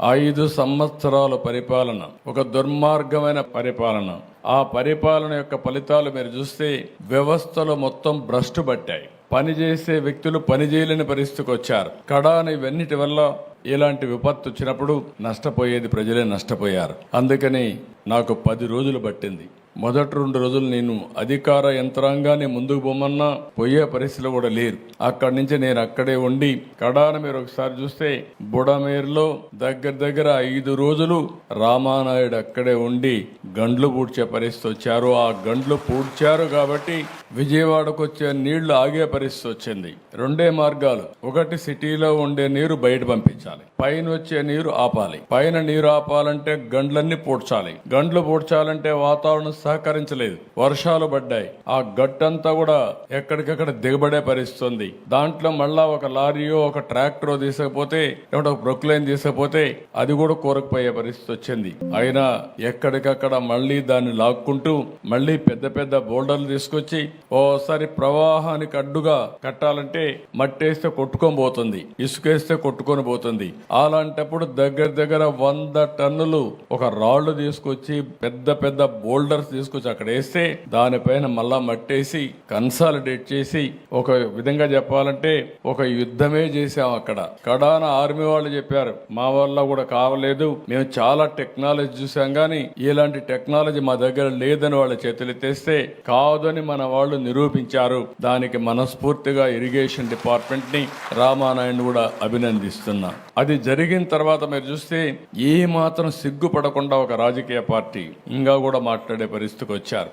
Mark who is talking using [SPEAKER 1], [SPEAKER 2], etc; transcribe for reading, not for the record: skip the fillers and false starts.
[SPEAKER 1] 5 సంవత్సరాల పరిపాలన, ఒక దుర్మార్గమైన పరిపాలన. ఆ పరిపాలన యొక్క ఫలితాలు మీరు చూస్తే వ్యవస్థలు మొత్తం భ్రష్టు పట్టాయి. పనిచేసే వ్యక్తులు పనిచేయలేని పరిస్థితికి వచ్చారు. కడాని ఇవన్నిటి వల్ల ఇలాంటి విపత్తు వచ్చినప్పుడు నష్టపోయేది ప్రజలే నష్టపోయారు. అందుకని నాకు 10 రోజులు పట్టింది. మొదటి 2 రోజులు నేను అధికార యంత్రాంగాన్ని ముందుకు పోమన్నా పోయే పరిస్థితులు కూడా లేరు. అక్కడి నుంచి నేను అక్కడే ఉండి కడాన మీరు ఒకసారి చూస్తే బుడమేరులో దగ్గర 5 రోజులు రామానాయుడు అక్కడే ఉండి గండ్లు పూడ్చే పరిస్థితి వచ్చారు. ఆ గండ్లు పూడ్చారు కాబట్టి విజయవాడకు వచ్చే నీళ్లు ఆగే పరిస్థితి వచ్చింది. 2 మార్గాలు. ఒకటి సిటీలో ఉండే నీరు బయట పంపించాలి, పైన వచ్చే నీరు ఆపాలి. పైన నీరు ఆపాలంటే గండ్లన్నీ పూడ్చాలి. గండ్లు పూడ్చాలంటే వాతావరణం సహకరించలేదు, వర్షాలు పడ్డాయి. ఆ గట్టంతా కూడా ఎక్కడికక్కడ దిగబడే పరిస్థితుంది. దాంట్లో మళ్ళా ఒక లారీయో ఒక ట్రాక్టరో తీసుకపోతే ఒక ప్రొక్లైన్ తీసుకపోతే అది కూడా కూరకపోయే పరిస్థితి వచ్చింది. అయినా ఎక్కడికక్కడ మళ్ళీ దాన్ని లాక్కుంటూ మళ్ళీ పెద్ద బోల్డర్లు తీసుకొచ్చి ఓసారి ప్రవాహానికి అడ్డుగా కట్టాలంటే మట్టేస్తే కొట్టుకొని పోతుంది, ఇసుకేస్తే కొట్టుకొని పోతుంది. అలాంటప్పుడు దగ్గర 100 టన్నులు ఒక రాళ్లు తీసుకొచ్చి పెద్ద బోల్డర్స్ తీసుకొచ్చి అక్కడ వేస్తే దానిపైన మళ్ళా మట్టేసి కన్సాలిడేట్ చేసి ఒక విధంగా చెప్పాలంటే ఒక యుద్ధమే చేశాం. అక్కడ కడాన ఆర్మీ వాళ్ళు చెప్పారు మా వల్ల కూడా కావలేదు, మేము చాలా టెక్నాలజీ చూసాం కానీ ఇలాంటి టెక్నాలజీ మా దగ్గర లేదని వాళ్ళ చేతులెత్తేస్తే కాదని మన వాళ్ళు నిరూపించారు. దానికి మనస్ఫూర్తిగా ఇరిగేషన్ డిపార్ట్మెంట్ ని రామానాయుడు కూడా అభినందిస్తున్నా. అది జరిగిన తర్వాత మీరు చూస్తే ఏ మాత్రం సిగ్గుపడకుండా ఒక రాజకీయ పార్టీ ఇంకా కూడా మాట్లాడే పరిస్థితికి వచ్చారు.